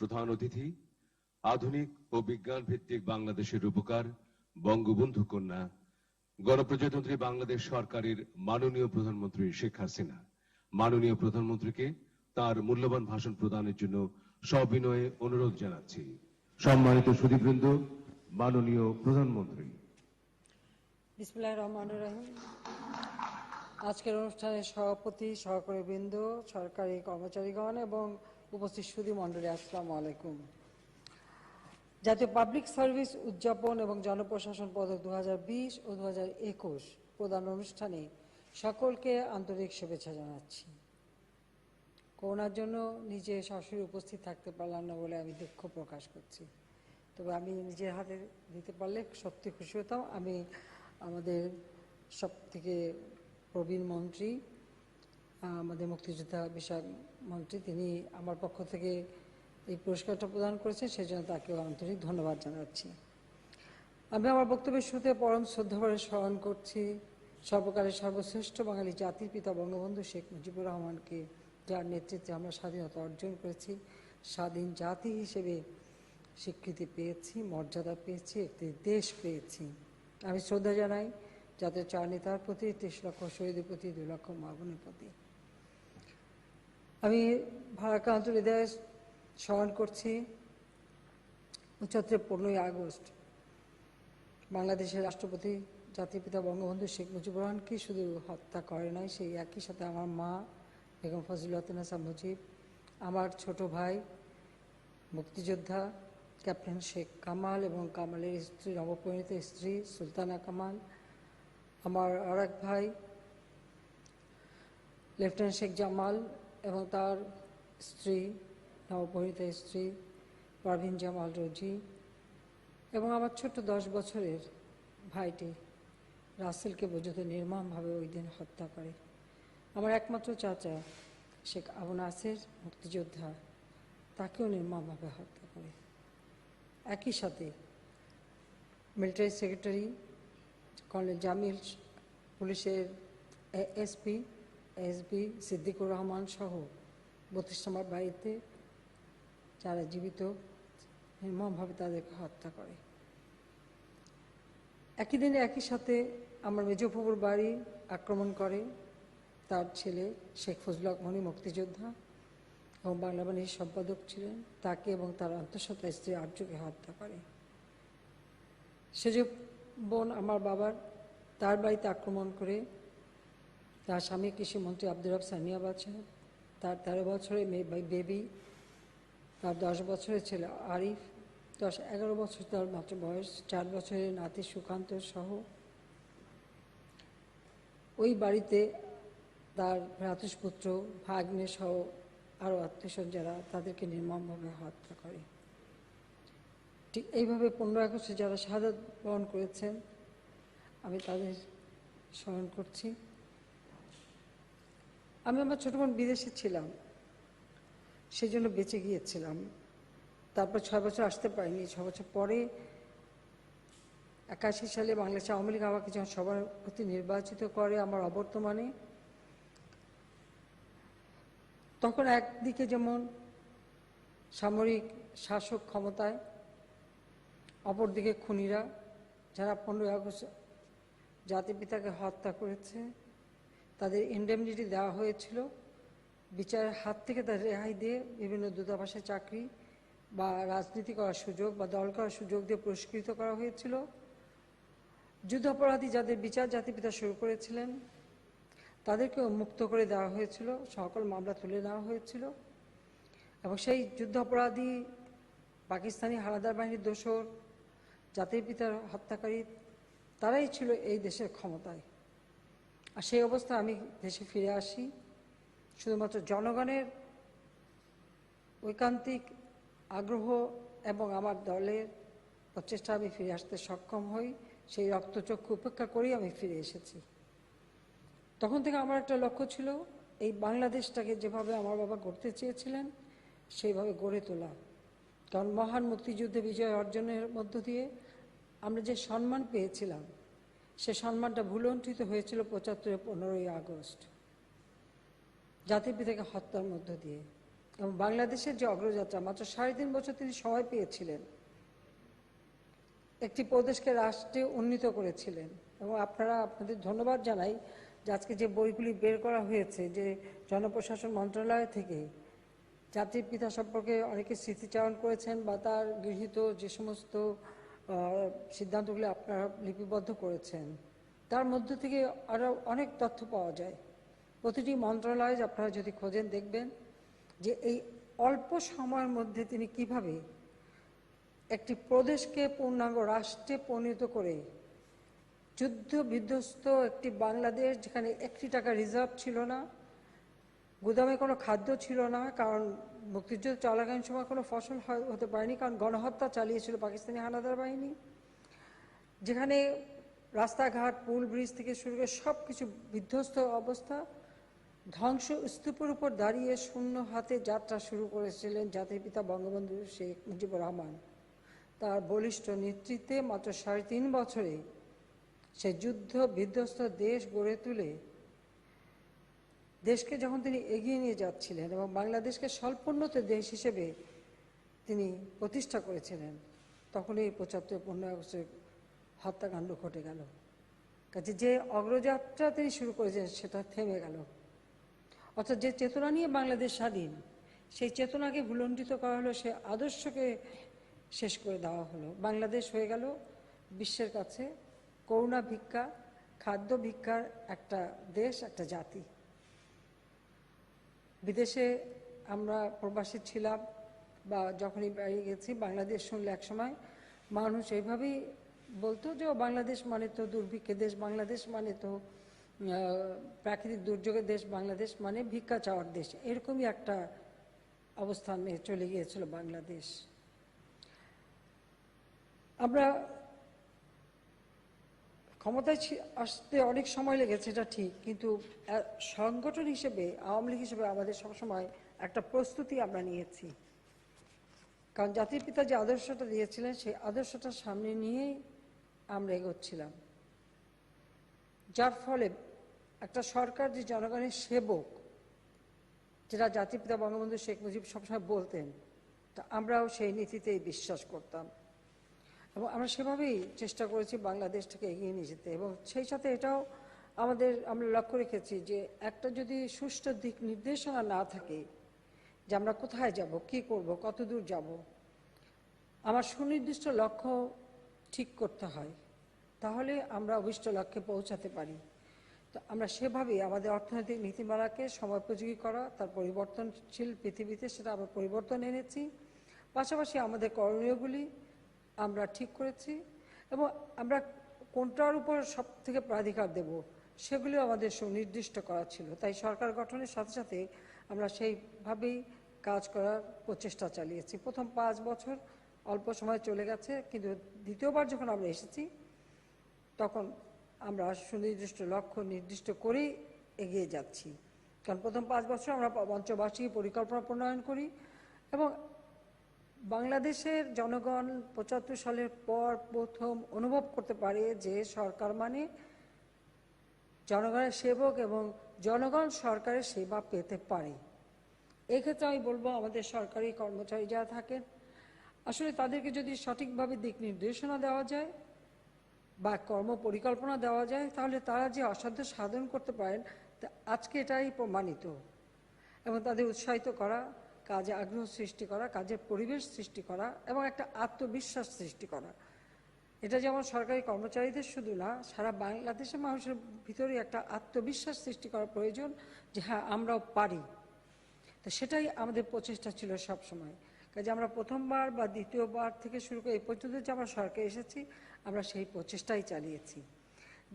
প্রধান অতিথি, আধুনিক ও বিজ্ঞান ভিত্তিক বাংলাদেশের রূপকার বঙ্গবন্ধু কন্যা গণপ্রজাতন্ত্রী বাংলাদেশ সরকারের মাননীয় প্রধানমন্ত্রী শেখ হাসিনা মাননীয় প্রধানমন্ত্রীকে তার মূল্যবান ভাষণ প্রদানের জন্য সবিনয়ে অনুরোধ জানাচ্ছি। সম্মানিত সুধীবৃন্দ, মাননীয় প্রধানমন্ত্রী। বিসমিল্লাহির রহমানির রহিম। আজকের অনুষ্ঠানের সভাপতি, সহকারী বৃন্দ, সরকারি কর্মচারীগণ এবং উপস্থিত সুধী মণ্ডলী, আসসালামু আলাইকুম। জাতীয় পাবলিক সার্ভিস উদযাপন এবং জনপ্রশাসন পদক 2020 ও 2021 প্রদান অনুষ্ঠানে সকলকে আন্তরিক শুভেচ্ছা জানাচ্ছি। করোনার জন্য নিজে সরাসরি উপস্থিত থাকতে পারলাম না বলে আমি দুঃখ প্রকাশ করছি, তবে আমি নিজের হাতে দিতে পারলে সত্যি খুশি হতাম। আমি আমাদের সব থেকে প্রবীণ মন্ত্রী, আমাদের মুক্তিযোদ্ধা বিষয়ক মন্ত্রী, তিনি আমার পক্ষ থেকে এই পুরস্কারটা প্রদান করেছেন, সেই জন্য তাকেও আন্তরিক ধন্যবাদ জানাচ্ছি। আমি আমার বক্তব্যের শুরুতে পরম শ্রদ্ধাভরে স্মরণ করছি সর্বকালের সর্বশ্রেষ্ঠ বাঙালি জাতির পিতা বঙ্গবন্ধু শেখ মুজিবুর রহমানকে, যার নেতৃত্বে আমরা স্বাধীনতা অর্জন করেছি, স্বাধীন জাতি হিসেবে স্বীকৃতি পেয়েছি, মর্যাদা পেয়েছি, একটি দেশ পেয়েছি। আমি শ্রদ্ধা জানাই জাতীয় চার নেতার প্রতি, 30 লক্ষ শহীদের প্রতি, 2 লক্ষ মা বোনের প্রতি। আমি ভারাক্রান্ত হৃদয়ে স্মরণ করছি 15ই আগস্ট বাংলাদেশের রাষ্ট্রপতি জাতির পিতা বঙ্গবন্ধু শেখ মুজিবুর রহমানকে শুধু হত্যা করে নাই, সেই একই সাথে আমার মা বেগম ফজিলাতুন্নেসা মুজিব, আমার ছোট ভাই মুক্তিযোদ্ধা ক্যাপ্টেন শেখ কামাল এবং কামালের স্ত্রী, নবপরিণীত স্ত্রী সুলতানা কামাল, আমার আর এক ভাই লেফটেন্যান্ট শেখ জামাল এবং তার স্ত্রী, নবপরিণীত স্ত্রী পারভিন জামাল রোজি, এবং আমার ছোট্ট 10 বছরের ভাইটি রাসেলকে পর্যন্ত নির্মমভাবে ওই দিন হত্যা করে। আমার একমাত্র চাচা শেখ আবু নাসের, মুক্তিযোদ্ধা, তাকেও নির্মমভাবে হত্যা করে। একই সাথে মিলিটারি সেক্রেটারি কর্নেল জামিল, পুলিশের এসপি সিদ্দিকুর রহমান সহ 32 নম্বর বাড়িতে যারা জীবিত, নির্মমভাবে তাদেরকে হত্যা করে। একই দিনে একই সাথে আমার মেজফুপুর বাড়ি আক্রমণ করে তার ছেলে শেখ ফজলুল হক মনি, মুক্তিযোদ্ধা এবং বাংলা বাহিনীর সম্পাদক ছিলেন, তাকে এবং তার অন্তঃসত্ত্বা স্ত্রী আর্যকে হত্যা করে। সেজ বোন আমার বাবার, তার বাড়িতে আক্রমণ করে তার স্বামী কৃষিমন্ত্রী আব্দুর রব সানিয়া বাদশাহ, তার 13 বছরের মেয়ে বেবি, তার 10 বছরের ছেলে আরিফ, 11 বছর তার মাত্র বয়স, 4 বছরের নাতি সুকান্ত সহ ওই বাড়িতে তার ভ্রাতুষ্পুত্র, ভাগ্নে সহ আরও আত্মীয়স্বজন যারা, তাদেরকে নির্মমভাবে হত্যা করে। ঠিক এইভাবে 15 আগস্টে যারা শাহাদাত বরণ করেছেন, আমি তাদের স্মরণ করছি। আমি আমার ছোট বোন বিদেশে ছিলাম, সেই জন্য বেঁচে গিয়েছিলাম। তারপর 6 বছর আসতে পারিনি। 6 বছর পরে 81 সালে বাংলাদেশ আওয়ামী লীগ আমাকে যখন সভাপতি নির্বাচিত করে আমার অবর্তমানে, তখন একদিকে যেমন সামরিক শাসক ক্ষমতায়, অপরদিকে খুনিরা যারা 15 আগস্ট জাতির পিতাকে হত্যা করেছে, তাদের ইন্ডেমনিটি দেওয়া হয়েছিল, বিচারের হাত থেকে তার রেহাই দিয়ে বিভিন্ন দূতাবাসে চাকরি বা রাজনীতি করার সুযোগ বা দল করার সুযোগ দিয়ে পুরস্কৃত করা হয়েছিল। যুদ্ধাপরাধী যাদের বিচার জাতির পিতা শুরু করেছিলেন, তাদেরকেও মুক্ত করে দেওয়া হয়েছিল, সকল মামলা তুলে নেওয়া হয়েছিল, এবং সেই যুদ্ধাপরাধী পাকিস্তানি হানাদার বাহিনীর দোসর, জাতির পিতার হত্যাকারী, তারাই ছিল এই দেশের ক্ষমতায়। আর সেই অবস্থা আমি দেশে ফিরে আসি শুধুমাত্র জনগণের ঐকান্তিক আগ্রহ এবং আমার দলের প্রচেষ্টা আমি ফিরে আসতে সক্ষম হই। সেই রক্তচক্ষু উপেক্ষা করেই আমি ফিরে এসেছি। তখন থেকে আমার একটা লক্ষ্য ছিল, এই বাংলাদেশটাকে যেভাবে আমার বাবা গড়তে চেয়েছিলেন সেইভাবে গড়ে তোলা। কারণ মহান মুক্তিযুদ্ধে বিজয় অর্জনের মধ্য দিয়ে আমরা যে সম্মান পেয়েছিলাম, সে সম্মানটা ভুলুণ্ঠিত হয়েছিল 75-15ই আগস্ট জাতির পিতাকে হত্যার মধ্য দিয়ে। এবং বাংলাদেশের যে অগ্রযাত্রা, মাত্র 3.5 বছর তিনি সময় পেয়েছিলেন, একটি প্রদেশকে রাষ্ট্রে উন্নীত করেছিলেন। এবং আপনাদের ধন্যবাদ জানাই যে আজকে যে বইগুলি বের করা হয়েছে, যে জনপ্রশাসন মন্ত্রণালয় থেকে জাতির পিতা সম্পর্কে অনেকে স্মৃতিচারণ করেছেন বা তার গৃহীত যে সমস্ত সিদ্ধান্তগুলি আপনারা লিপিবদ্ধ করেছেন, তার মধ্য থেকে আরও অনেক তথ্য পাওয়া যায়। প্রতিটি মন্ত্রণালয়ে আপনারা যদি খোঁজেন দেখবেন যে এই অল্প সময়ের মধ্যে তিনি কিভাবে একটি প্রদেশকে পূর্ণাঙ্গ রাষ্ট্রে পরিণত করে যুদ্ধ বিধ্বস্ত একটি বাংলাদেশ, যেখানে 1 টাকা রিজার্ভ ছিল না, গুদামে কোনো খাদ্য ছিল না, কারণ মুক্তিযুদ্ধ চলাকালীন সময় কোনো ফসল হতে পারেনি, কারণ গণহত্যা চালিয়েছিল পাকিস্তানি হানাদার বাহিনী, যেখানে রাস্তাঘাট, পুল, ব্রিজ থেকে শুরু করে সব কিছু বিধ্বস্ত অবস্থা, ধ্বংস স্তূপের উপর দাঁড়িয়ে শূন্য হাতে যাত্রা শুরু করেছিলেন জাতির পিতা বঙ্গবন্ধু শেখ মুজিবুর রহমান। তার বলিষ্ঠ নেতৃত্বে মাত্র 3.5 বছরে সে যুদ্ধ বিধ্বস্ত দেশ গড়ে তুলে দেশকে যখন তিনি এগিয়ে নিয়ে যাচ্ছিলেন এবং বাংলাদেশকে স্বল্পোন্নত দেশ হিসেবে তিনি প্রতিষ্ঠা করেছিলেন, তখন এই 75 আগস্টের হত্যাকাণ্ড ঘটে গেল। কাজে যে অগ্রযাত্রা তিনি শুরু করেছেন সেটা থেমে গেল। অর্থাৎ যে চেতনা নিয়ে বাংলাদেশ স্বাধীন, সেই চেতনাকে ভুলণ্ঠিত করা হলো, সে আদর্শকে শেষ করে দেওয়া হলো। বাংলাদেশ হয়ে গেল বিশ্বের কাছে করুণা ভিক্ষা, খাদ্য ভিক্ষার একটা দেশ, একটা জাতি। বিদেশে আমরা প্রবাসী ছিলাম বা যখনই বেরিয়ে গেছি, বাংলাদেশ শুনলে একসময় মানুষ এইভাবেই বলতো যে বাংলাদেশ মানে তো দুর্ভিক্ষের দেশ, বাংলাদেশ মানে তো প্রাকৃতিক দুর্যোগের দেশ, বাংলাদেশ মানে ভিক্ষা চাওয়ার দেশ, এরকমই একটা অবস্থানে চলে গিয়েছিল বাংলাদেশ। আমরা ক্ষমতায় আসতে অনেক সময় লেগেছে, এটা ঠিক, কিন্তু সংগঠন হিসেবে, আওয়ামী লীগ হিসেবে আমাদের সবসময় একটা প্রস্তুতি আমরা নিয়েছি। কারণ জাতির পিতা যে আদর্শটা দিয়েছিলেন, সেই আদর্শটা সামনে নিয়েই আমরা এগোচ্ছিলাম, যার ফলে একটা সরকার যে জনগণের সেবক, যেটা জাতির পিতা বঙ্গবন্ধু শেখ মুজিব সবসময় বলতেন, তা আমরাও সেই নীতিতেই বিশ্বাস করতাম এবং আমরা সেভাবেই চেষ্টা করেছি বাংলাদেশটাকে এগিয়ে নিয়ে যেতে। এবং সেই সাথে এটাও আমরা লক্ষ্য রেখেছি যে একটা যদি সুষ্ঠু দিক নির্দেশনা না থাকে, যে আমরা কোথায় যাব, কি করব, কত দূর যাব, আমার সুনির্দিষ্ট লক্ষ্য ঠিক করতে হয়, তাহলে আমরা অভিষ্ট লক্ষ্যে পৌঁছাতে পারি। তো আমরা সেভাবেই আমাদের অর্থনৈতিক নীতিমালাকে সময়োপযোগী করা, তার পরিবর্তনশীল পৃথিবীতে সেটা আমরা পরিবর্তন এনেছি। পাশাপাশি আমাদের করণীয়গুলি আমরা ঠিক করেছি এবং আমরা কোনটার উপর সব থেকে প্রাধিকার দেব সেগুলিও আমাদের সুনির্দিষ্ট করা ছিল। তাই সরকার গঠনের সাথে সাথে আমরা সেইভাবেই কাজ করার প্রচেষ্টা চালিয়েছি। প্রথম 5 বছর অল্প সময় চলে গেছে, কিন্তু দ্বিতীয়বার যখন আমরা এসেছি তখন আমরা সুনির্দিষ্ট লক্ষ্য নির্দিষ্ট করেই এগিয়ে যাচ্ছি। কারণ প্রথম 5 বছর আমরা পঞ্চবার্ষিকী পরিকল্পনা প্রণয়ন করি এবং বাংলাদেশের জনগণ 75 সালের পর প্রথম অনুভব করতে পারে যে সরকার মানে জনগণের সেবক এবং জনগণ সরকারের সেবা পেতে পারে। এক্ষেত্রে আমি বলবো আমাদের সরকারি কর্মচারী যারা থাকেন, আসলে তাদেরকে যদি সঠিকভাবে দিক নির্দেশনা দেওয়া যায় বা কর্ম পরিকল্পনা দেওয়া যায়, তাহলে তারা যে অসাধ্য সাধন করতে পারেন আজকে এটাই প্রমাণিত। এবং তাদের উৎসাহিত করা, কাজে আগ্রহ সৃষ্টি করা, কাজের পরিবেশ সৃষ্টি করা এবং একটা আত্মবিশ্বাস সৃষ্টি করা, এটা যেমন সরকারি কর্মচারীদের শুধু না, সারা বাংলাদেশের মানুষের ভিতরে একটা আত্মবিশ্বাস সৃষ্টি করা প্রয়োজন যে হ্যাঁ আমরাও পারি। তো সেটাই আমাদের প্রচেষ্টা ছিল সব সময়। কাজে আমরা প্রথমবার বা দ্বিতীয়বার থেকে শুরু করে এই পর্যন্ত যে আমরা সরকারে এসেছি, আমরা সেই প্রচেষ্টাই চালিয়েছি।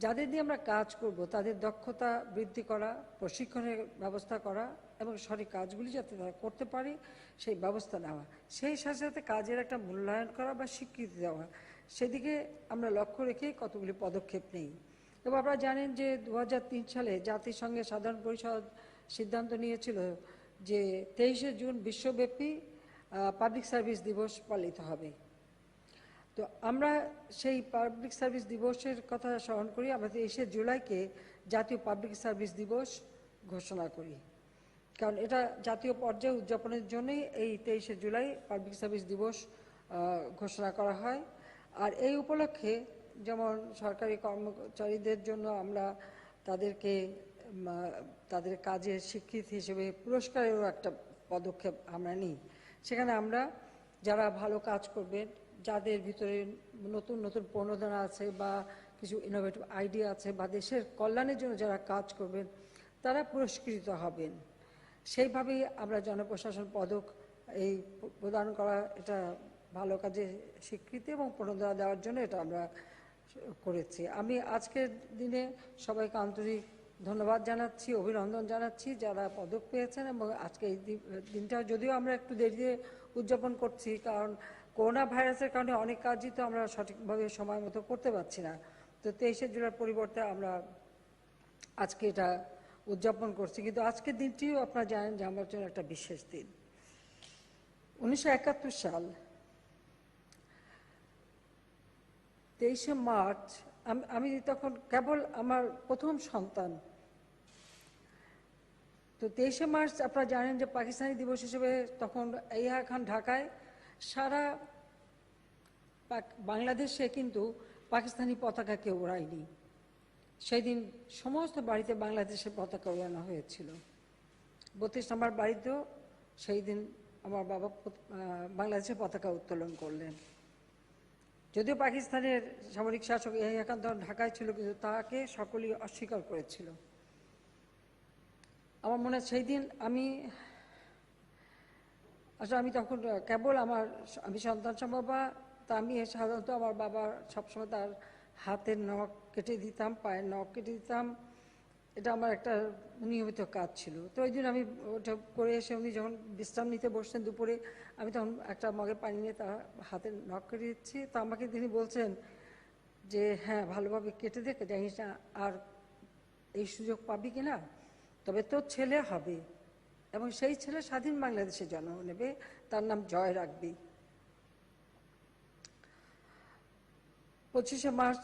যাদের দিয়ে আমরা কাজ করব তাদের দক্ষতা বৃদ্ধি করা, প্রশিক্ষণের ব্যবস্থা করা এবং সঠিক কাজগুলি যাতে তারা করতে পারে সেই ব্যবস্থা নেওয়া, সেই সাথে সাথে কাজের একটা মূল্যায়ন করা বা স্বীকৃতি দেওয়া, সেদিকে আমরা লক্ষ্য রেখে কতগুলি পদক্ষেপ নেই। এবং আপনারা জানেন যে 2003 সালে জাতিসংঘের সাধারণ পরিষদ সিদ্ধান্ত নিয়েছিল যে 23শে জুন বিশ্বব্যাপী পাবলিক সার্ভিস দিবস পালিত হবে। তো আমরা সেই পাবলিক সার্ভিস দিবসের কথা স্মরণ করি, আমরা 23শে জুলাইকে জাতীয় পাবলিক সার্ভিস দিবস ঘোষণা করি। কারণ এটা জাতীয় পর্যায়ে উদযাপনের জন্যই এই 23শে জুলাই পাবলিক সার্ভিস দিবস ঘোষণা করা হয়। আর এই উপলক্ষে যেমন সরকারি কর্মচারীদের জন্য আমরা তাদেরকে তাদের কাজের স্বীকৃতি হিসেবে পুরস্কারেরও একটা পদক্ষেপ আমরা নিই। সেখানে আমরা যারা ভালো কাজ করবেন, যাদের ভিতরে নতুন নতুন প্রণোদনা আছে বা কিছু ইনোভেটিভ আইডিয়া আছে বা দেশের কল্যাণের জন্য যারা কাজ করবেন, তারা পুরস্কৃত হবেন। সেইভাবেই আমরা জনপ্রশাসন পদক এই প্রদান করা, এটা ভালো কাজে স্বীকৃতি এবং প্রণোদনা দেওয়ার জন্য এটা আমরা করেছি। আমি আজকের দিনে সবাইকে আন্তরিক ধন্যবাদ জানাচ্ছি, অভিনন্দন জানাচ্ছি যারা পদক পেয়েছেন। এবং আজকে এই দিনটা যদিও আমরা একটু দেরিতে উদযাপন করছি, কারণ করোনা ভাইরাসের কারণে অনেক কাজই তো আমরা সঠিকভাবে সময় মতো করতে পারছি না। তো 23শে জুলাইয়ের পরিবর্তে আমরা আজকে এটা উদযাপন করছি। কিন্তু আজকের দিনটিও আপনারা জানেন যে আমার জন্য একটা বিশেষ দিন। 1971 সাল 23শে মার্চ, আমি তখন কেবল আমার প্রথম সন্তান। তো 23শে মার্চ আপনারা জানেন যে পাকিস্তানি দিবস হিসেবে তখন ইয়াহিয়া খান ঢাকায় সারা বাংলাদেশে কিন্তু পাকিস্তানি পতাকা কেউ ওড়ায়নি। সেই দিন সমস্ত বাড়িতে বাংলাদেশের পতাকা ওড়ানো হয়েছিল। 32 নম্বর বাড়িতেও সেই দিন আমার বাবা বাংলাদেশের পতাকা উত্তোলন করলেন। যদিও পাকিস্তানের সামরিক শাসক ইয়াহিয়া খান তখন ঢাকায় ছিল, কিন্তু তাকে সকলেই অস্বীকার করেছিল। আমার মনে হয় সেই দিন আমি তখন কেবল আমি সন্তান সম্ভবা, তা আমি সাধারণত আমার বাবার সবসময় তার হাতের নখ কেটে দিতাম, পায়ের নখ কেটে দিতাম। এটা আমার একটা নিয়মিত কাজ ছিল। তো ওই দিন আমি ওটা করে এসে উনি যখন বিশ্রাম নিতে বসছেন দুপুরে, আমি তখন একটা মগে পানি নিয়ে তার হাতের নখ কেটে দিচ্ছি। তো আমাকে তিনি বলছেন যে হ্যাঁ, ভালোভাবে কেটে দেখে জানিস না আর এই সুযোগ পাবি কিনা, তবে তোর ছেলে হবে এবং সেই ছেলে স্বাধীন বাংলাদেশে জন্ম নেবে, তার নাম জয় রাখবি। 25শে মার্চ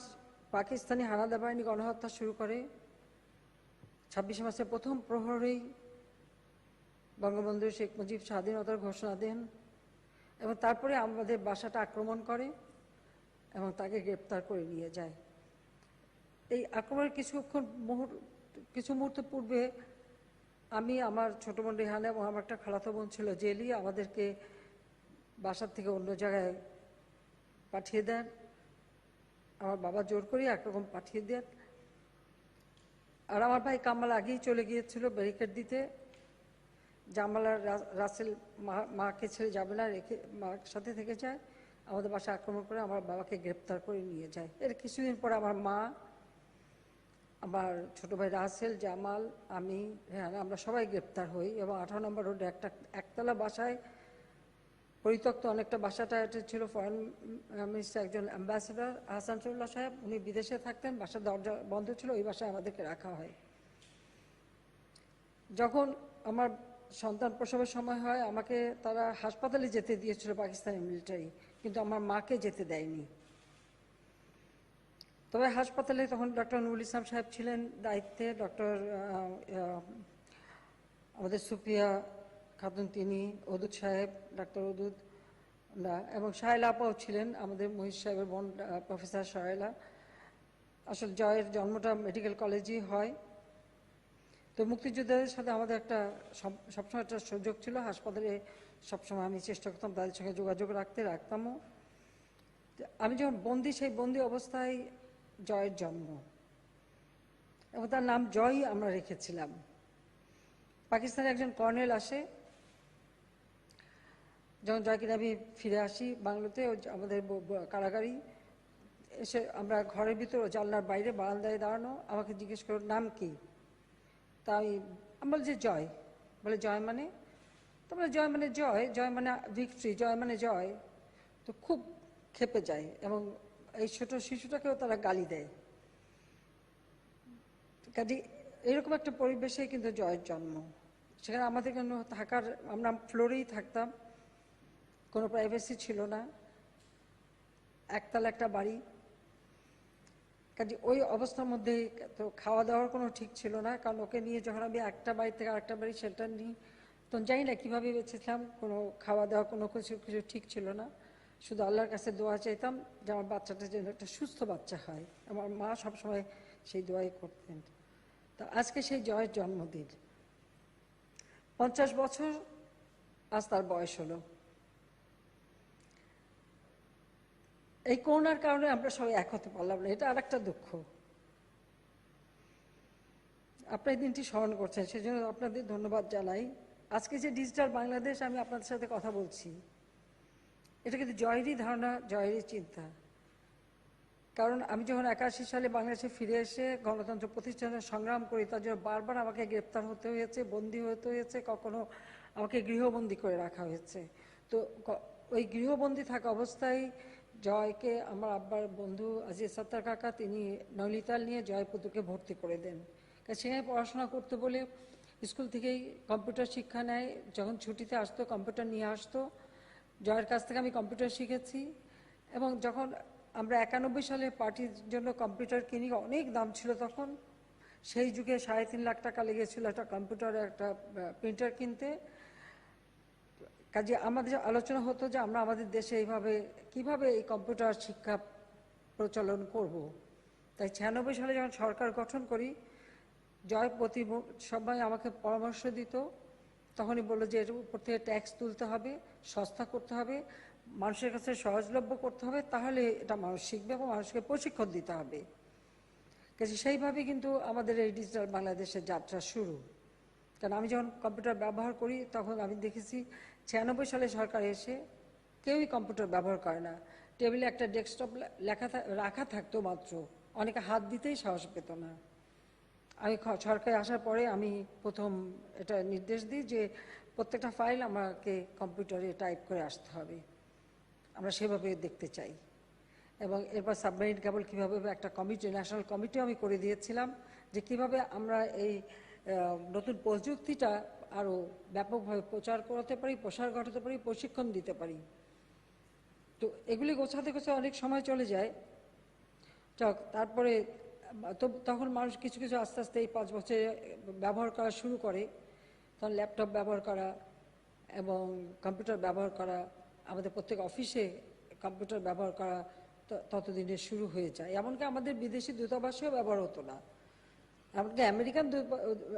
পাকিস্তানি হানাদার বাহিনী গণহত্যা শুরু করে। 26শে মার্চের প্রথম প্রহরেই বঙ্গবন্ধু শেখ মুজিব স্বাধীনতার ঘোষণা দেন এবং তারপরে আমাদের বাসাটা আক্রমণ করে এবং তাকে গ্রেপ্তার করে নিয়ে যায়। এই আক্রমণের কিছু মুহূর্ত পূর্বে আমি, আমার ছোট বোন রেহানা এবং আমার একটা খালাতো বোন ছিল জেলি, আমাদেরকে বাসার থেকে অন্য জায়গায় পাঠিয়ে দেন। আমার বাবা জোর করে একরকম পাঠিয়ে দেন। আর আমার ভাই কামাল আগেই চলে গিয়েছিল ব্যারিকেড দিতে। জামাল আর রাসেল মাকে ছেড়ে যাবে না, রেখে মার সাথে থেকে যায়। আমাদের বাসায় আক্রমণ করে আমার বাবাকে গ্রেপ্তার করে নিয়ে যায়। এর কিছুদিন পর আমার মা, আমার ছোট ভাই রাসেল, জামাল, আমি, হ্যাঁ, আমরা সবাই গ্রেপ্তার হই এবং 18 নম্বর রোডে একটা একতলা বাসায়, পরিত্যক্ত অনেকটা বাসাটা, এটা ছিল ফরেন মিনিস্টার একজন অ্যাম্বাসেডর হাসানুল্লাহ সাহেব, উনি বিদেশে থাকতেন, বাসার দরজা বন্ধ ছিল, ওই বাসায় আমাদেরকে রাখা হয়। যখন আমার সন্তান প্রসবের সময় হয়, আমাকে তারা হাসপাতালে যেতে দিয়েছিল পাকিস্তানি মিলিটারি, কিন্তু আমার মাকে যেতে দেয়নি। তবে হাসপাতালে তখন ডক্টর নুরুল ইসলাম সাহেব ছিলেন দায়িত্বে, আমাদের সুপ্রিয়া খাতুন তিনি, অদুদ সাহেব, ডাক্তার অদুদ, এবং শায়লা আপাও ছিলেন, আমাদের মহিষ সাহেবের বোন প্রফেসর শায়লা। আসলে জয়ের জন্মটা মেডিকেল কলেজেই হয়। তো মুক্তিযোদ্ধাদের সাথে আমাদের একটা সবসময় একটা সুযোগ ছিল, হাসপাতালে সবসময় আমি চেষ্টা করতাম তাদের সঙ্গে যোগাযোগ রাখতামও। আমি যখন বন্দি, সেই বন্দি অবস্থায় জয়ের জন্ম এবং তার নাম জয় আমরা রেখেছিলাম। পাকিস্তানে একজন কর্নেল আসে, যখন জয়কে আমি ফিরে আসি বাংলাতে, আমাদের কারাগারি এসে আমরা ঘরের ভিতর জানলার বাইরে বারান্দায় দাঁড়ানো, আমাকে জিজ্ঞেস করো নাম কি। তাই আমি বলি যে জয়। বলে জয় মানে? তো বলে জয় মানে জয়, জয় মানে ভিক্টরি, জয় মানে জয়। তো খুব ক্ষেপে যায় এবং এই ছোট শিশুটাকেও তারা গালি দেয়। কাজে এরকম একটা পরিবেশে কিন্তু জয়ের জন্ম। সেখানে আমাদের কেন থাকার, আমরা ফ্লোরেই থাকতাম, কোনো প্রাইভেসি ছিল না, একতলা একটা বাড়ি। কাজে ওই অবস্থার মধ্যে তো খাওয়া দাওয়ার কোনো ঠিক ছিল না, কারণ ওকে নিয়ে যখন আমি একটা বাড়ি থেকে আরেকটা বাড়ি শেল্টার নিই, তখন জানি না কীভাবে বেঁচেছিলাম, কোনো খাওয়া দাওয়া কোনো কিছু কিছু ঠিক ছিল না। শুধু আল্লাহর কাছে দোয়া চাইতাম যে আমার বাচ্চাটা যেন একটা সুস্থ বাচ্চা হয়। আমার মা সবসময় সেই দোয়াই করতেন। তো আজকে সেই জয়ের জন্মদিন, 50 বছর আজ তার বয়স হলো। এই করোনার কারণে আমরা সবাই এক হতে পারলাম না, এটা আর একটা দুঃখ। আপনার এই দিনটি স্মরণ করছেন, সেজন্য আপনাদের ধন্যবাদ জানাই। আজকে যে ডিজিটাল বাংলাদেশ, আমি আপনাদের সাথে কথা বলছি, এটা কিন্তু জয়েরই ধারণা, জয়েরই চিন্তা। কারণ আমি যখন 81 সালে বাংলাদেশে ফিরে এসে গণতন্ত্র প্রতিষ্ঠানের সংগ্রাম করি, তার জন্য বারবার আমাকে গ্রেপ্তার হতে হয়েছে, বন্দী হতে হয়েছে, কখনো আমাকে গৃহবন্দী করে রাখা হয়েছে। তো ওই গৃহবন্দী থাকা অবস্থায় জয়কে আমার আব্বার বন্ধু আজিজ সত্তার কাকা, তিনি নলিতাল নিয়ে জয়পুতুকে ভর্তি করে দেন। সেখানে পড়াশোনা করতে বলে স্কুল থেকেই কম্পিউটার শিক্ষা নেয়। যখন ছুটিতে আসতো কম্পিউটার নিয়ে আসতো। জয়ের কাছ থেকে আমি কম্পিউটার শিখেছি। এবং যখন আমরা 91 সালে পার্টির জন্য কম্পিউটার কিনি, অনেক দাম ছিল তখন, সেই যুগে 3.5 লাখ টাকা লেগেছিল একটা কম্পিউটার, একটা প্রিন্টার কিনতে। কাজে আমাদের আলোচনা হতো যে আমরা আমাদের দেশে এইভাবে কিভাবে এই কম্পিউটার শিক্ষা প্রচলন করব। তাই 96 সালে যখন সরকার গঠন করি, জয় প্রতি সবাই আমাকে পরামর্শ দিত। তখনই বললো যে এর উপর থেকে ট্যাক্স তুলতে হবে, সস্তা করতে হবে, মানুষের কাছে সহজলভ্য করতে হবে, তাহলে এটা মানুষ শিখবে এবং মানুষকে প্রশিক্ষণ দিতে হবে। কাজে সেইভাবে কিন্তু আমাদের এই ডিজিটাল বাংলাদেশের যাত্রা শুরু। কারণ আমি যখন কম্পিউটার ব্যবহার করি, তখন আমি দেখেছি 96 সালে সরকার এসে কেউই কম্পিউটার ব্যবহার করে না। টেবিলে একটা ডেস্কটপ রাখা থাকতো মাত্র, অনেকে হাত দিতেই সাহস পেত না। আমি সরকারে আসার পরে আমি প্রথম এটা নির্দেশ দিই যে প্রত্যেকটা ফাইল আমাকে কম্পিউটারে টাইপ করে আসতে হবে, আমরা সেভাবে দেখতে চাই। এবং এরপর সাবমেরিন কেবল কীভাবে, একটা কমিটি, ন্যাশনাল কমিটিও আমি করে দিয়েছিলাম যে কিভাবে আমরা এই নতুন প্রযুক্তিটা আরও ব্যাপকভাবে প্রচার করাতে পারি, প্রসার ঘটাতে পারি, প্রশিক্ষণ দিতে পারি। তো এগুলি গোছাতে গোছাতে অনেক সময় চলে যায়। তারপরে তখন মানুষ কিছু কিছু আস্তে আস্তে এই 5 বছরে ব্যবহার করা শুরু করে। তখন ল্যাপটপ ব্যবহার করা এবং কম্পিউটার ব্যবহার করা, আমাদের প্রত্যেক অফিসে কম্পিউটার ব্যবহার করা ততদিনে শুরু হয়ে যায়। এমনকি আমাদের বিদেশি দূতাবাসেও ব্যবহার হতো না। এমনকি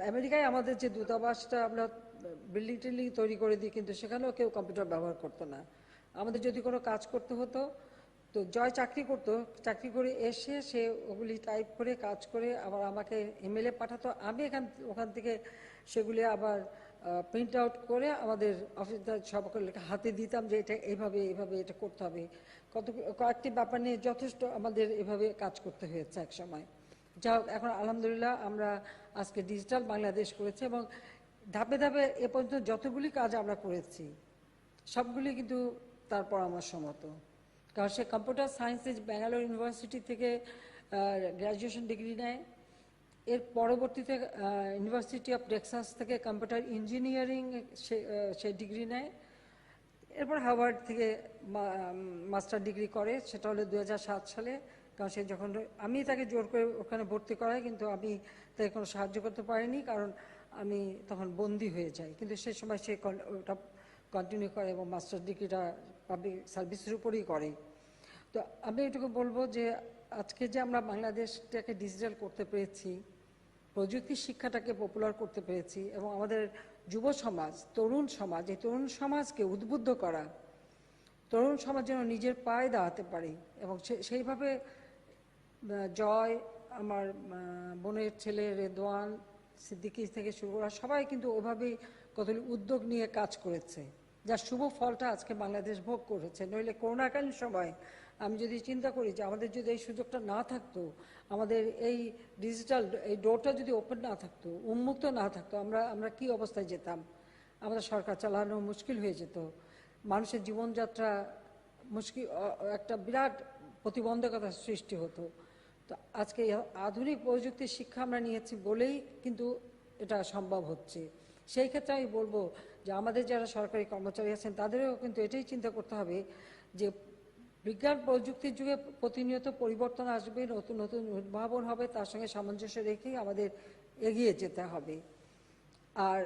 আমেরিকায় আমাদের যে দূতাবাসটা আমরা বিল্ডিং টিল্ডিং তৈরি করে দিই, কিন্তু সেখানেও কেউ কম্পিউটার ব্যবহার করতো না। আমাদের যদি কোনো কাজ করতে হতো, তো জয় চাকরি করতো, চাকরি করে এসে সে ওগুলি টাইপ করে কাজ করে আবার আমাকে ইমেলে পাঠাতো। আমি ওখান থেকে সেগুলি আবার প্রিন্ট আউট করে আমাদের অফিসদার সবাইকে হাতে দিতাম যে এটা এইভাবে এইভাবে এটা করতে হবে। কয়েকটি ব্যাপার নিয়ে যথেষ্ট আমাদের এভাবে কাজ করতে হয়েছে এক সময়। যা হোক, এখন আলহামদুলিল্লাহ আমরা আজকে ডিজিটাল বাংলাদেশ করেছি এবং ধাপে ধাপে এ পর্যন্ত যতগুলি কাজ আমরা করেছি সবগুলি কিন্তু তার পরামর্শ মতো। কারণ সে কম্পিউটার সায়েন্সে ব্যাঙ্গালোর ইউনিভার্সিটি থেকে গ্র্যাজুয়েশন ডিগ্রি নেয়। এর পরবর্তীতে ইউনিভার্সিটি অফ টেক্সাস থেকে কম্পিউটার ইঞ্জিনিয়ারিং সে ডিগ্রি নেয়। এরপর হার্ভার্ড থেকে মাস্টার ডিগ্রি করে, সেটা হলো 2007 সালে। কারণ সে যখন, আমি তাকে জোর করে ওখানে ভর্তি করাই, কিন্তু আমি তাকে কোনো সাহায্য করতে পারিনি, কারণ আমি তখন বন্দী হয়ে যাই। কিন্তু সে সময় সে ওটা কন্টিনিউ করে এবং মাস্টার ডিগ্রিটা পাবলিক সার্ভিসের উপরেই করে। তো আমি এটুকু বলবো যে আজকে যে আমরা বাংলাদেশটাকে ডিজিটাল করতে পেরেছি, প্রযুক্তি শিক্ষাটাকে পপুলার করতে পেরেছি, এবং আমাদের যুব সমাজ, তরুণ সমাজ, এই তরুণ সমাজকে উদ্বুদ্ধ করা, তরুণ সমাজ যেন নিজের পায়ে দাঁড়াতে পারে। এবং সেইভাবে জয়, আমার বোনের ছেলে রেদওয়ান, সিদ্দিকী থেকে শুরু করা সবাই কিন্তু ওভাবেই কতগুলি উদ্যোগ নিয়ে কাজ করেছে, যার শুভ ফলটা আজকে বাংলাদেশ ভোগ করেছে। নইলে করোনাকালীন সময় আমি যদি চিন্তা করি যে আমাদের যদি এই সুযোগটা না থাকতো, আমাদের এই ডিজিটাল এই ডোরটা যদি ওপেন না থাকতো, উন্মুক্ত না থাকতো, আমরা কি অবস্থায় যেতাম? আমাদের সরকার চালানো মুশকিল হয়ে যেত, মানুষের জীবনযাত্রা মুশকিল, একটা বিরাট প্রতিবন্ধকতার সৃষ্টি হতো। তো আজকে আধুনিক প্রযুক্তির শিক্ষা আমরা নিয়েছি বলেই কিন্তু এটা সম্ভব হচ্ছে। সেই ক্ষেত্রে আমি বলবো যে আমাদের যারা সরকারি কর্মচারী আছেন তাদেরও কিন্তু এটাই চিন্তা করতে হবে যে বিজ্ঞান প্রযুক্তির যুগে প্রতিনিয়ত পরিবর্তন আসবে, নতুন নতুন উদ্ভাবন হবে, তার সঙ্গে সামঞ্জস্য রেখেই আমাদের এগিয়ে যেতে হবে। আর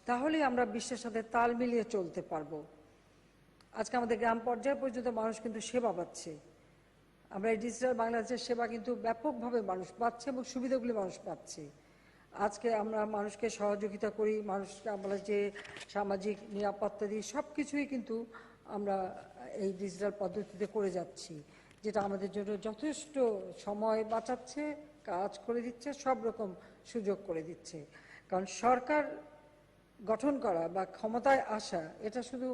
তাহলেই আমরা বিশ্বের সাথে তাল মিলিয়ে চলতে পারবো। আজকে আমাদের গ্রাম পর্যায় পর্যন্ত মানুষ কিন্তু সেবা পাচ্ছে। আমরা এই ডিজিটাল বাংলাদেশের সেবা কিন্তু ব্যাপকভাবে মানুষ পাচ্ছে এবং সুবিধাগুলি মানুষ পাচ্ছে। আজকে আমরা মানুষকে সহযোগিতা করি, মানুষকে আমরা যে সামাজিক নিরাপত্তা দিই, সব কিছুই কিন্তু আমরা এই ডিজিটাল পদ্ধতিতে করে যাচ্ছি, যেটা আমাদের জন্য যথেষ্ট সময় বাঁচাচ্ছে, কাজ করে দিচ্ছে, সব রকম সুযোগ করে দিচ্ছে। কারণ সরকার গঠন করা বা ক্ষমতায় আসা এটা শুধু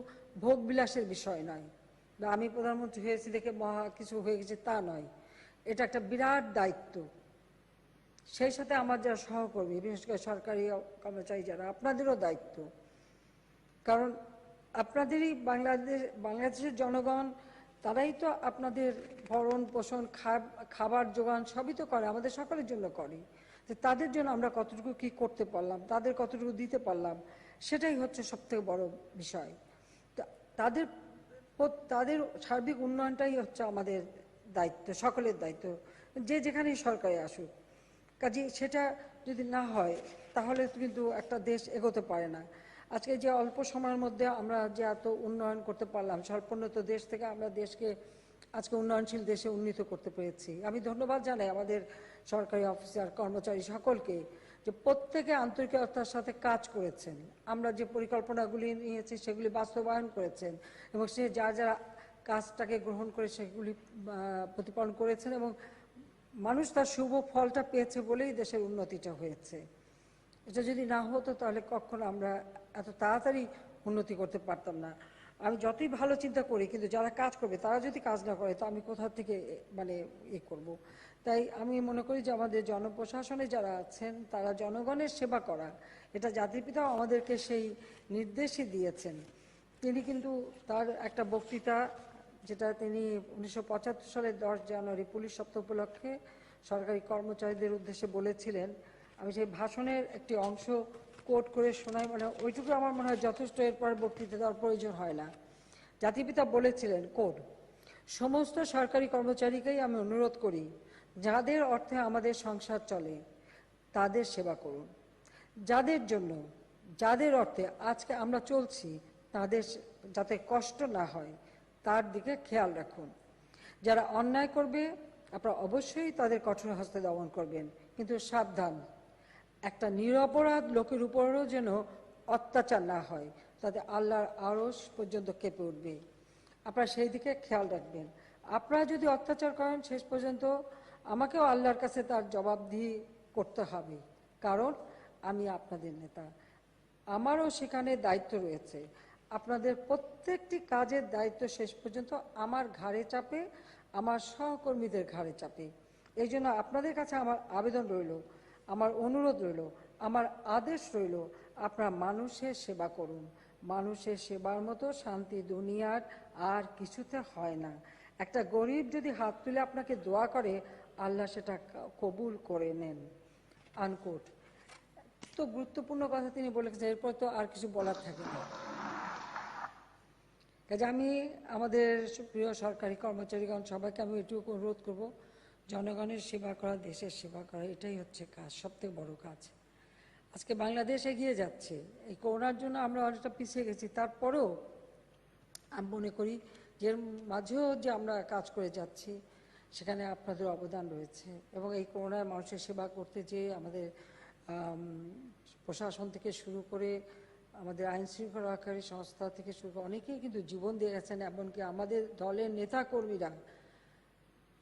ভোগ বিলাসের বিষয় নয়, বা আমি প্রধানমন্ত্রী হয়েছি দেখে মহা কিছু হয়ে গেছে তা নয়। এটা একটা বিরাট দায়িত্ব। সেই সাথে আমার যারা সহকর্মী, বিশেষ করে সরকারি কর্মচারী যারা, আপনাদেরও দায়িত্ব। কারণ আপনাদেরই বাংলাদেশের জনগণ, তারাই তো আপনাদের ভরণ পোষণ, খাবার জোগান সবই তো করে, আমাদের সকলের জন্য করে। যে তাদের জন্য আমরা কতটুকু কি করতে পারলাম, তাদের কতটুকু দিতে পারলাম, সেটাই হচ্ছে সবথেকে বড় বিষয়। তাদের সার্বিক উন্নয়নটাই হচ্ছে আমাদের দায়িত্ব, সকলের দায়িত্ব, যে যেখানেই সরকারে আসুক। কাজে সেটা যদি না হয় তাহলে কিন্তু একটা দেশ এগোতে পারে না। আজকে যে অল্প সময়ের মধ্যে আমরা যে এত উন্নয়ন করতে পারলাম, স্বল্পোন্নত দেশ থেকে আমরা দেশকে আজকে উন্নয়নশীল দেশে উন্নীত করতে পেরেছি। আমি ধন্যবাদ জানাই আমাদের সরকারি অফিসার কর্মচারী সকলকে, যে প্রত্যেকে আন্তরিকতার সাথে কাজ করেছেন। আমরা যে পরিকল্পনাগুলি নিয়েছি সেগুলি বাস্তবায়ন করেছেন, এবং সে যারা কাজটাকে গ্রহণ করে সেগুলি প্রতিপালন করেছেন, এবং মানুষ তার শুভ ফলটা পেয়েছে বলেই দেশের উন্নতিটা হয়েছে। এটা যদি না হতো তাহলে কখনো আমরা এত তাড়াতাড়ি উন্নতি করতে পারতাম না। আমি যতই ভালো চিন্তা করি, কিন্তু যারা কাজ করবে তারা যদি কাজ না করে, তো আমি কোথা থেকে করব। তাই আমি মনে করি যে আমাদের জনপ্রশাসনে যারা আছেন তারা জনগণের সেবা করা, এটা জাতির পিতাও আমাদেরকে সেই নির্দেশই দিয়েছেন। তিনি কিন্তু তার একটা বক্তৃতা, যেটা তিনি 1975 সালের 10 জানুয়ারি পুলিশ সপ্তাহ উপলক্ষে সরকারি কর্মচারীদের উদ্দেশ্যে বলেছিলেন, আমি সেই ভাষণের একটি অংশ কোট করে শোনাই, মানে ওইটুকু আমার মনে হয় যথেষ্ট, এরপর বক্তৃতা দেওয়ার প্রয়োজন হয় না। জাতিপিতা বলেছিলেন, কোট, সমস্ত সরকারি কর্মচারীকেই আমি অনুরোধ করি, যাদের অর্থে আমাদের সংসার চলে তাদের সেবা করুন। যাদের জন্য, যাদের অর্থে আজকে আমরা চলছি, তাদের যাতে কষ্ট না হয় তার দিকে খেয়াল রাখুন। যারা অন্যায় করবে আপনারা অবশ্যই তাদের কঠোর হস্তে দমন করবেন, কিন্তু সাবধান, একটা নিরপরাধ লোকের উপরও যেন অত্যাচার না হয়, তাতে আল্লাহর আরশ পর্যন্ত কেঁপে উঠবে। আপনারা সেই দিকে খেয়াল রাখবেন। আপনারা যদি অত্যাচার করেন, শেষ পর্যন্ত আমাকেও আল্লাহর কাছে তার জবাবদিহি করতে হবে, কারণ আমি আপনাদের নেতা। আমারও সেখানে দায়িত্ব রয়েছে। আপনাদের প্রত্যেকটি কাজের দায়িত্ব শেষ পর্যন্ত আমার ঘাড়ে চাপে, আমার সহকর্মীদের ঘাড়ে চাপে। এই জন্য আপনাদের কাছে আমার আবেদন রইল, আমার অনুরোধ রইল, আমার আদেশ রইল, আপনারা মানুষের সেবা করুন। মানুষের সেবার মতো শান্তি দুনিয়ার আর কিছুতে হয় না। একটা গরিব যদি হাত তুলে আপনাকে দোয়া করে, আল্লাহ সেটা কবুল করে নেন। আনকোট। তো গুরুত্বপূর্ণ কথা তিনি বলেছেন, এরপর তো আর কিছু বলার থাকে না। কাজে আমি আমাদের প্রিয় সরকারি কর্মচারীগণ সবাইকে আমি এটুকু অনুরোধ করব, জনগণের সেবা করা, দেশের সেবা করা, এটাই হচ্ছে কাজ, সবথেকে বড় কাজ। আজকে বাংলাদেশ এগিয়ে যাচ্ছে। এই করোনার জন্য আমরা অনেকটা পিছিয়ে গেছি, তারপরেও আমি মনে করি যে মাঝেও যে আমরা কাজ করে যাচ্ছি, সেখানে আপনাদের অবদান রয়েছে। এবং এই করোনায় মানুষের সেবা করতে যেয়ে আমাদের প্রশাসন থেকে শুরু করে, আমাদের আইন শৃঙ্খলা রক্ষাকারী সংস্থা থেকে শুরু করে অনেকেই কিন্তু জীবন দিয়ে গেছেন। এমনকি আমাদের দলের নেতাকর্মীরা,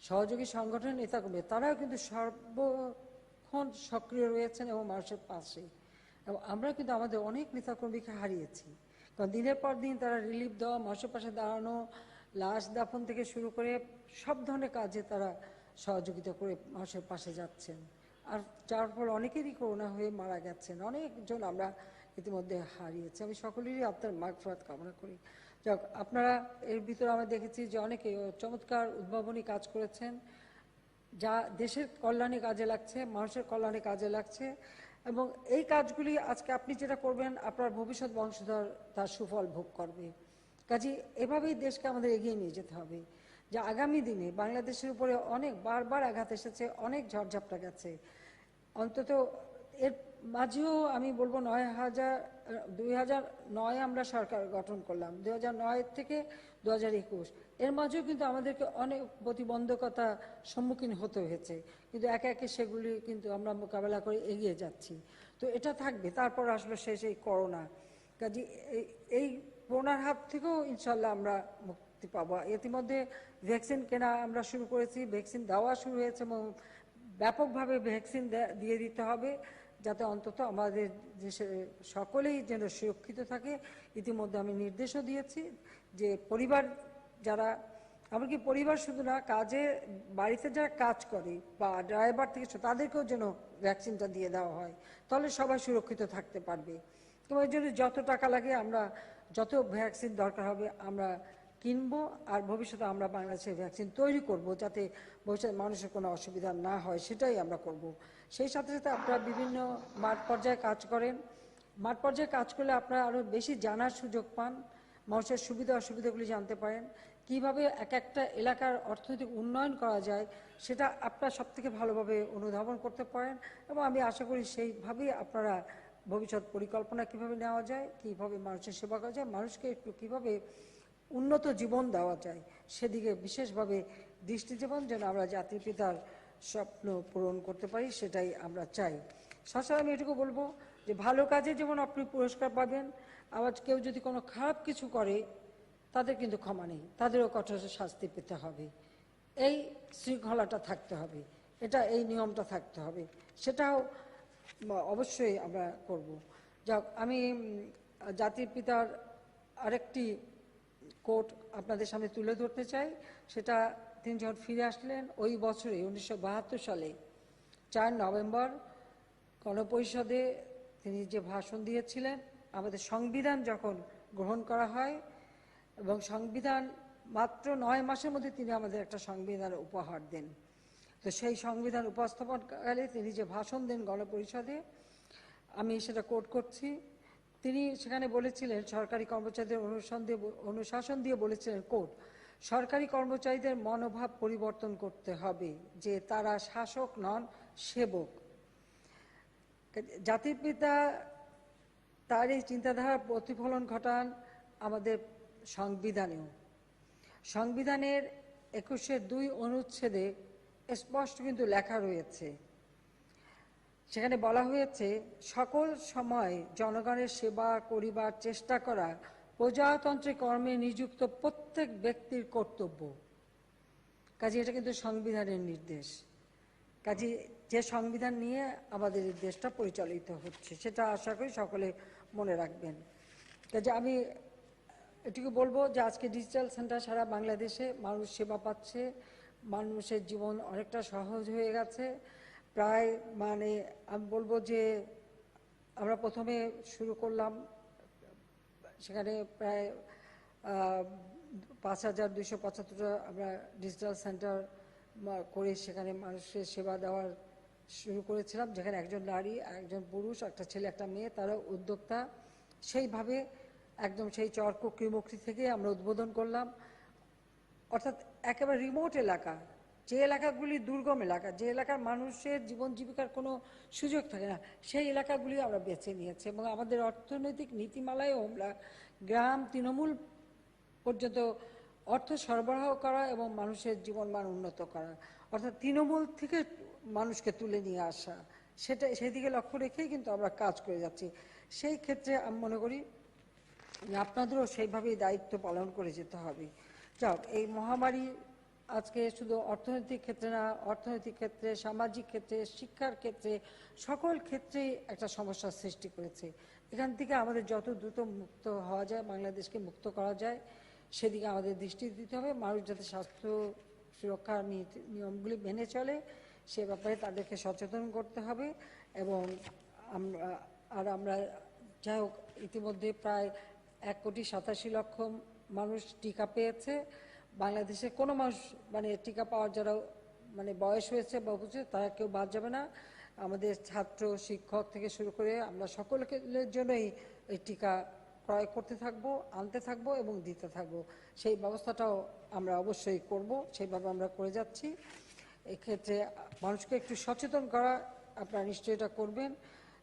সহযোগী সংগঠনের নেতাকর্মী, তারাও কিন্তু সর্বক্ষণ সক্রিয় রয়েছেন এবং মানুষের পাশে। এবং আমরা কিন্তু আমাদের অনেক নেতাকর্মীকে হারিয়েছি, কারণ দিনের পর দিন তারা রিলিফ দেওয়া, মানুষের পাশে দাঁড়ানো, লাশ দাফন থেকে শুরু করে সব ধরনের কাজে তারা সহযোগিতা করে মানুষের পাশে যাচ্ছেন। আর যার ফলে অনেকেরই করোনা হয়ে মারা গেছেন, অনেকজন আমরা ইতিমধ্যে হারিয়েছি। আমি সকলেরই আপনার মাগফিরাত কামনা করি। যাক, আপনারা এর ভিতরে আমরা দেখেছি যে অনেকে চমৎকার উদ্ভাবনী কাজ করেছেন, যা দেশের কল্যাণে কাজে লাগছে, মানুষের কল্যাণে কাজে লাগছে। এবং এই কাজগুলি আজকে আপনি যেটা করবেন, আপনার ভবিষ্যৎ বংশধর তার সুফল ভোগ করবে। কাজে এভাবেই দেশকে আমাদের এগিয়ে নিয়ে যেতে হবে। যে আগামী দিনে বাংলাদেশের উপরে অনেক বারবার আঘাত এসেছে, অনেক ঝড়ঝাপটা গেছে। অন্তত এর মাঝেও আমি বলবো 2009 আমরা সরকার গঠন করলাম, 2009 থেকে 2021, এর মাঝেও কিন্তু আমাদেরকে অনেক প্রতিবন্ধকতা সম্মুখীন হতে হয়েছে, কিন্তু একে একে সেগুলি কিন্তু আমরা মোকাবেলা করে এগিয়ে যাচ্ছি। তো এটা থাকবে। তারপর আসলে শেষ এই করোনা। কাজে এই করোনার হাত থেকেও ইনশাল্লাহ আমরা মুক্তি পাবো। ইতিমধ্যে ভ্যাকসিন কেনা আমরা শুরু করেছি, ভ্যাকসিন দেওয়া শুরু হয়েছে এবং ব্যাপকভাবে ভ্যাকসিন দিয়ে দিতে হবে, যাতে অন্তত আমাদের দেশে সকলেই যেন সুরক্ষিত থাকে। ইতিমধ্যে আমি নির্দেশও দিয়েছি যে পরিবার যারা, এমনকি পরিবার শুধু না, বাড়িতে যারা কাজ করে বা ড্রাইভার থেকে তাদেরকেও যেন ভ্যাকসিনটা দিয়ে দেওয়া হয়, তাহলে সবাই সুরক্ষিত থাকতে পারবে। তো এর জন্য যত টাকা লাগে, আমরা যত ভ্যাকসিন দরকার হবে আমরা কিনবো, আর ভবিষ্যতে আমরা বাংলাদেশে ভ্যাকসিন তৈরি করব, যাতে ভবিষ্যতে মানুষের কোনো অসুবিধা না হয়, সেটাই আমরা করব। সেই সাথে সাথে আপনারা বিভিন্ন মাঠ পর্যায়ে কাজ করেন। মাঠ পর্যায়ে কাজ করলে আপনারা আরও বেশি জানার সুযোগ পান, মানুষের সুবিধা অসুবিধাগুলি জানতে পারেন, কিভাবে এক একটা এলাকার অর্থনৈতিক উন্নয়ন করা যায় সেটা আপনারা সবথেকে ভালোভাবে অনুধাবন করতে পারেন। এবং আমি আশা করি সেইভাবেই আপনারা ভবিষ্যৎ পরিকল্পনা কিভাবে নেওয়া যায়, কিভাবে মানুষের সেবা করা যায়, মানুষকে একটু কিভাবে উন্নত জীবন দেওয়া যায় সেদিকে বিশেষভাবে দৃষ্টি দেবেন, যেন আমরা জাতির পিতার স্বপ্ন পূরণ করতে পারি, সেটাই আমরা চাই। সাথে আমি এটুকু বলবো যে ভালো কাজে যেমন আপনি পুরস্কার পাবেন, আবার কেউ যদি কোনো খারাপ কিছু করে তাদের কিন্তু ক্ষমা নেই, তাদেরও কঠোর শাস্তি পেতে হবে। এই শৃঙ্খলাটা থাকতে হবে, এই নিয়মটা থাকতে হবে, সেটাও অবশ্যই আমরা করব। যাক, আমি জাতির পিতার আরেকটি কোট আপনাদের সামনে তুলে ধরতে চাই। সেটা তিনি যখন ফিরে আসলেন ওই বছরে 1972 সালে 4 নভেম্বর গণপরিষদে তিনি যে ভাষণ দিয়েছিলেন, আমাদের সংবিধান যখন গ্রহণ করা হয় এবং সংবিধান মাত্র 9 মাসের মধ্যে তিনি আমাদের একটা সংবিধান উপহার দেন। তো সেই সংবিধান উপস্থাপনকালে তিনি যে ভাষণ দেন গণপরিষদে, আমি সেটা কোট করছি। তিনি সেখানে বলেছিলেন, সরকারি কর্মচারীদের অনুশাসন দিয়ে বলেছিলেন, কোট, সরকারি কর্মচারীদের মনোভাব পরিবর্তন করতে হবে যে তারা শাসক নন, সেবক। জাতির পিতা তার এই চিন্তাধারার প্রতিফলন ঘটান আমাদের সংবিধানেও। সংবিধানের 21-2 অনুচ্ছেদে স্পষ্ট কিন্তু লেখা রয়েছে, সেখানে বলা হয়েছে, সকল সময় জনগণের সেবা করিবার চেষ্টা করা প্রজাতন্ত্রের কর্মে নিযুক্ত প্রত্যেক ব্যক্তির কর্তব্য। কাজে এটা কিন্তু সংবিধানের নির্দেশ। কাজে যে সংবিধান নিয়ে আমাদের এই দেশটা পরিচালিত হচ্ছে, সেটা আশা করি সকলে মনে রাখবেন। কাজে আমি এটুকু বলবো যে আজকে ডিজিটাল সেন্টার সারা বাংলাদেশে মানুষ সেবা পাচ্ছে, মানুষের জীবন অনেকটা সহজ হয়ে গেছে। প্রায় আমি বলবো যে আমরা প্রথমে শুরু করলাম, সেখানে প্রায় 5275টা আমরা ডিজিটাল সেন্টার করে সেখানে মানুষের সেবা দেওয়ার শুরু করেছিলাম, যেখানে একজন নারী, একজন পুরুষ, একটা ছেলে, একটা মেয়ে, তারা উদ্যোক্তা। সেইভাবে একদম সেই চরকুকরিমুক্তি থেকে আমরা উদ্বোধন করলাম। অর্থাৎ একেবারে রিমোট এলাকা, যে এলাকাগুলি দুর্গম এলাকা, যে এলাকার মানুষের জীবন জীবিকার কোনো সুযোগ থাকে না, সেই এলাকাগুলি আমরা বেছে নিয়েছি। এবং আমাদের অর্থনৈতিক নীতিমালায়ও আমরা গ্রাম তৃণমূল পর্যন্ত অর্থ সরবরাহ করা এবং মানুষের জীবনমান উন্নত করা, অর্থাৎ তৃণমূল থেকে মানুষকে তুলে নিয়ে আসা, সেদিকে লক্ষ্য রেখেই কিন্তু আমরা কাজ করে যাচ্ছি। সেই ক্ষেত্রে আমি মনে করি আপনাদেরও সেইভাবেই দায়িত্ব পালন করে যেতে হবে। যাক, এই মহামারী আজকে শুধু অর্থনৈতিক ক্ষেত্রে না, অর্থনৈতিক ক্ষেত্রে, সামাজিক ক্ষেত্রে, শিক্ষার ক্ষেত্রে, সকল ক্ষেত্রেই একটা সমস্যার সৃষ্টি করেছে। এখান থেকে আমাদের যত দ্রুত মুক্ত হওয়া যায়, বাংলাদেশকে মুক্ত করা যায়, সেদিকে আমাদের দৃষ্টি দিতে হবে। মানুষ যাতে স্বাস্থ্য সুরক্ষার নিয়মগুলি মেনে চলে, সে ব্যাপারে তাদেরকে সচেতন করতে হবে। এবং আমরা যাই হোক, ইতিমধ্যে প্রায় 1,87,00,000 মানুষ টিকা পেয়েছে। বাংলাদেশে কোনো মানুষ টিকা পাওয়ার যারা বয়স হয়েছে বা বুঝে, তারা কেউ বাদ যাবে না। আমাদের ছাত্র, শিক্ষক থেকে শুরু করে আমরা সকলের জন্যই এই টিকা ক্রয় করতে থাকবো, আনতে থাকবো এবং দিতে থাকবো। সেই ব্যবস্থাটাও আমরা অবশ্যই করব, সেইভাবে আমরা করে যাচ্ছি। এক্ষেত্রে মানুষকে একটু সচেতন করা, আপনারা নিশ্চয়ই এটা করবেন।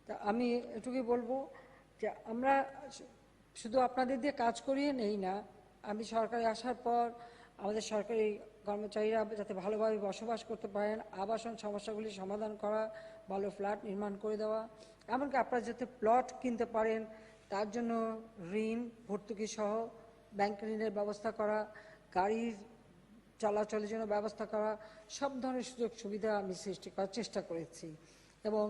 তা আমি এটুকুই বলবো যে আমরা শুধু আপনাদের দিয়ে কাজ করিয়ে নেই না, আমি সরকারে আসার পর আমাদের সরকারি কর্মচারীরা যাতে ভালোভাবে বসবাস করতে পারেন, আবাসন সমস্যাগুলি সমাধান করা, ভালো ফ্ল্যাট নির্মাণ করে দেওয়া, এমনকি আপনারা যাতে প্লট কিনতে পারেন তার জন্য ঋণ ভর্তুকি সহ ব্যাংক ঋণের ব্যবস্থা করা, গাড়ির চলাচলের জন্য ব্যবস্থা করা, সব ধরনের সুযোগ সুবিধা আমি সৃষ্টি করার চেষ্টা করেছি। এবং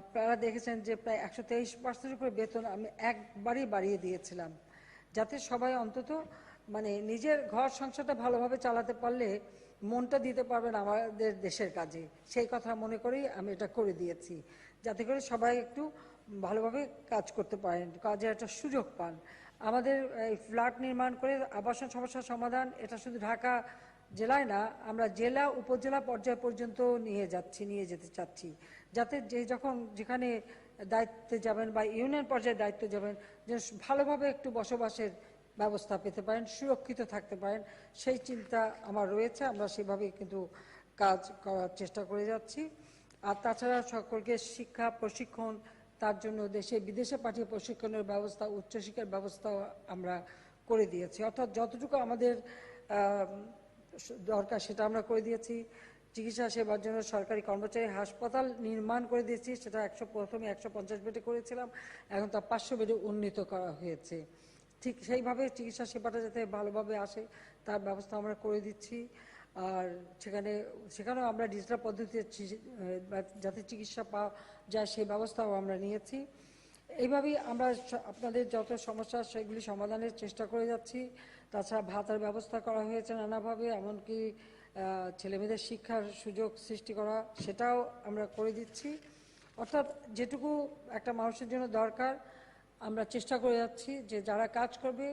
আপনারা দেখেছেন যে প্রায় 123% করে বেতন আমি একবারই বাড়িয়ে দিয়েছিলাম, যাতে সবাই অন্তত মানে নিজের ঘর সংসারটা ভালোভাবে চালাতে পারলে মনটা দিতে পারবেন আমাদের দেশের কাজে, সেই কথা মনে করেই আমি এটা করে দিয়েছি, যাতে করে সবাই একটু ভালোভাবে কাজ করতে পারেন, কাজের একটা সুযোগ পান। আমাদের এই ফ্ল্যাট নির্মাণ করে আবাসন সমস্যার সমাধান, এটা শুধু ঢাকা জেলায় না, আমরা জেলা উপজেলা পর্যায় পর্যন্ত নিয়ে যেতে চাচ্ছি, যাতে যখন যেখানে দায়িত্বে যাবেন বা ইউনিয়ন পর্যায়ে দায়িত্বে যাবেন, যে ভালোভাবে একটু বসবাসের ব্যবস্থা পেতে পারেন, সুরক্ষিত থাকতে পারেন, সেই চিন্তা আমার রয়েছে। আমরা সেভাবেই কিন্তু কাজ করার চেষ্টা করে যাচ্ছি। আর তাছাড়া সকলকে শিক্ষা প্রশিক্ষণ, তার জন্য দেশে বিদেশে পাঠিয়ে প্রশিক্ষণের ব্যবস্থা, উচ্চশিক্ষার ব্যবস্থাও আমরা করে দিয়েছি। অর্থাৎ যতটুকু আমাদের দরকার সেটা আমরা করে দিয়েছি। চিকিৎসা সেবার জন্য সরকারি কর্মচারী হাসপাতাল নির্মাণ করে দিয়েছি, সেটা প্রথমে 150 বেডে করেছিলাম, এখন তা 500 বেডে উন্নীত করা হয়েছে। ঠিক সেইভাবে চিকিৎসা সেবাটা যাতে ভালোভাবে আসে তার ব্যবস্থা আমরা করে দিচ্ছি। আর সেখানেও আমরা ডিজিটাল পদ্ধতিতে যাতে চিকিৎসা পাওয়া যায় সেই ব্যবস্থাও আমরা নিয়েছি। এইভাবেই আমরা আপনাদের যত সমস্যা সেগুলি সমাধানের চেষ্টা করে যাচ্ছি। তাছাড়া ভাতার ব্যবস্থা করা হয়েছে নানাভাবে, এমনকি ছেলেমেয়েদের শিক্ষার সুযোগ সৃষ্টি করা, সেটাও আমরা করে দিচ্ছি। অর্থাৎ যেটুকু একটা মানুষের জন্য দরকার আমরা চেষ্টা করে যাচ্ছি, যে যারা কাজ করবে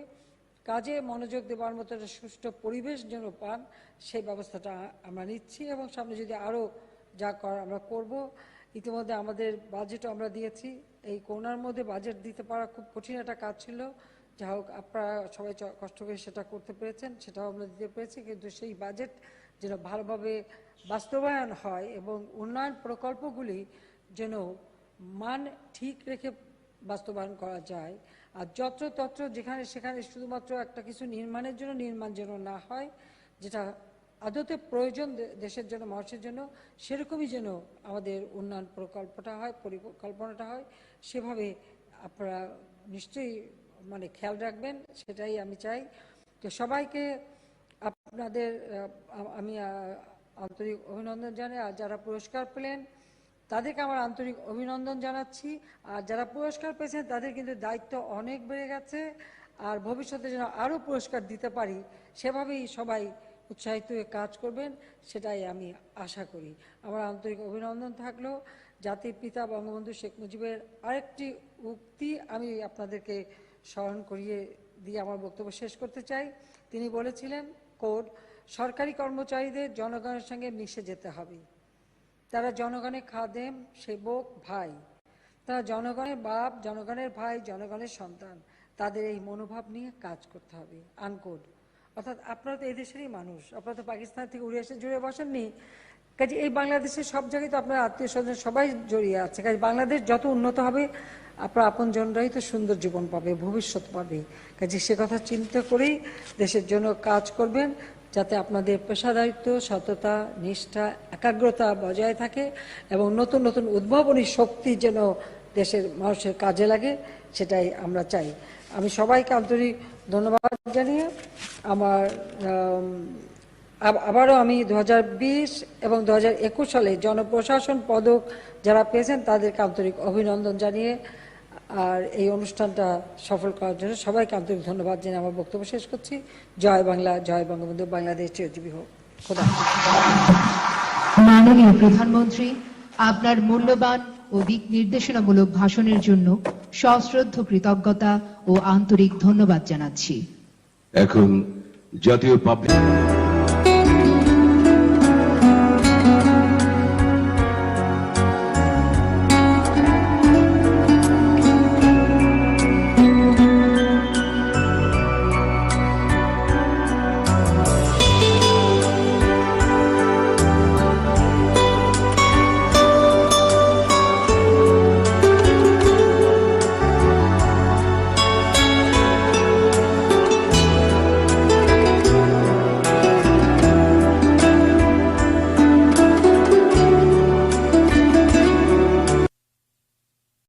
কাজে মনোযোগ দেওয়ার মতো একটা সুষ্ঠু পরিবেশ যেন পান, সেই ব্যবস্থাটা আমরা নিচ্ছি। এবং সামনে যদি আরও যা করার আমরা করব। ইতিমধ্যে আমাদের বাজেটও আমরা দিয়েছি। এই করোনার মধ্যে বাজেট দিতে পারা খুব কঠিন একটা কাজ ছিল, যা হোক আপনারা সবাই কষ্ট করে সেটা করতে পেরেছেন, সেটাও আমরা দিতে পেরেছি। কিন্তু সেই বাজেট যেন ভালোভাবে বাস্তবায়ন হয় এবং উন্নয়ন প্রকল্পগুলি যেন মান ঠিক রেখে বাস্তবায়ন করা যায়। আর যত্রতত্র যেখানে সেখানে শুধুমাত্র একটা কিছু নির্মাণের জন্য নির্মাণ যেন না হয়, যেটা আদতে প্রয়োজন দেশের জন্য, মানুষের জন্য, সেরকমই যেন আমাদের উন্নয়ন প্রকল্পটা হয়, পরিকল্পনাটা হয়। সেভাবে আপনারা নিশ্চয়ই মানে খেয়াল রাখবেন, সেটাই আমি চাই। তো সবাইকে আপনাদের আমি আন্তরিক অভিনন্দন জানাই। আর যারা পুরস্কার পেলেন তাদেরকে আমার আন্তরিক অভিনন্দন জানাচ্ছি। আর যারা পুরস্কার পেয়েছেন তাদের কিন্তু দায়িত্ব অনেক বেড়ে গেছে, আর ভবিষ্যতে যেন আরও পুরস্কার দিতে পারি সেভাবেই সবাই উৎসাহিত হয়ে কাজ করবেন, সেটাই আমি আশা করি। আমার আন্তরিক অভিনন্দন থাকলো। জাতির পিতা বঙ্গবন্ধু শেখ মুজিবের আরেকটি উক্তি আমি আপনাদেরকে স্মরণ করিয়ে দিয়ে আমার বক্তব্য শেষ করতে চাই। তিনি বলেছিলেন, কোড, সরকারি কর্মচারীদের জনগণের সঙ্গে মিশে যেতে হবে। তারা জনগণের খাদেম, সেবক, ভাই। তারা জনগণের বাপ, জনগণের ভাই, জনগণের সন্তান। তাদের এই মনোভাব নিয়ে কাজ করতে হবে। আনকোড। অর্থাৎ আপনারা তো এই দেশেরই মানুষ, আপনারা তো পাকিস্তান থেকে উড়ে এসে জুড়ে বসেননি। কাজে এই বাংলাদেশের সব জায়গায় তো আপনার আত্মীয় স্বজন সবাই জড়িয়ে আছে। কাজে বাংলাদেশ যত উন্নত হবে আপনার আপনজনরাই তো সুন্দর জীবন পাবে, ভবিষ্যৎ পাবে। কাজে সে কথা চিন্তা করেই দেশের জন্য কাজ করবেন, যাতে আপনাদের পেশাদারিত্ব, সততা, নিষ্ঠা, একাগ্রতা বজায় থাকে এবং নতুন নতুন উদ্ভাবনী শক্তি যেন দেশের মানুষের কাজে লাগে, সেটাই আমরা চাই। আমি সবাইকে আন্তরিক ধন্যবাদ জানিয়ে আবারও আমি 2020 এবং 2021 সালে জনপ্রশাসন পদক যারা পেয়েছেন তাদেরকে আন্তরিক অভিনন্দন জানিয়ে আর এই অনুষ্ঠানটা সফল করার জন্য সবাইকে আন্তরিক ধন্যবাদ জানিয়ে আমার বক্তব্য শেষ করছি। জয় বাংলা, জয় বঙ্গবন্ধু, বাংলাদেশ চিরজীবী হোক। খোদা। মাননীয় প্রধানমন্ত্রী, আপনার মূল্যবান ও দিক নির্দেশনামূলক ভাষণের জন্য সশ্রদ্ধ কৃতজ্ঞতা ও আন্তরিক ধন্যবাদ জানাচ্ছি। এখন জাতীয় পাবলিক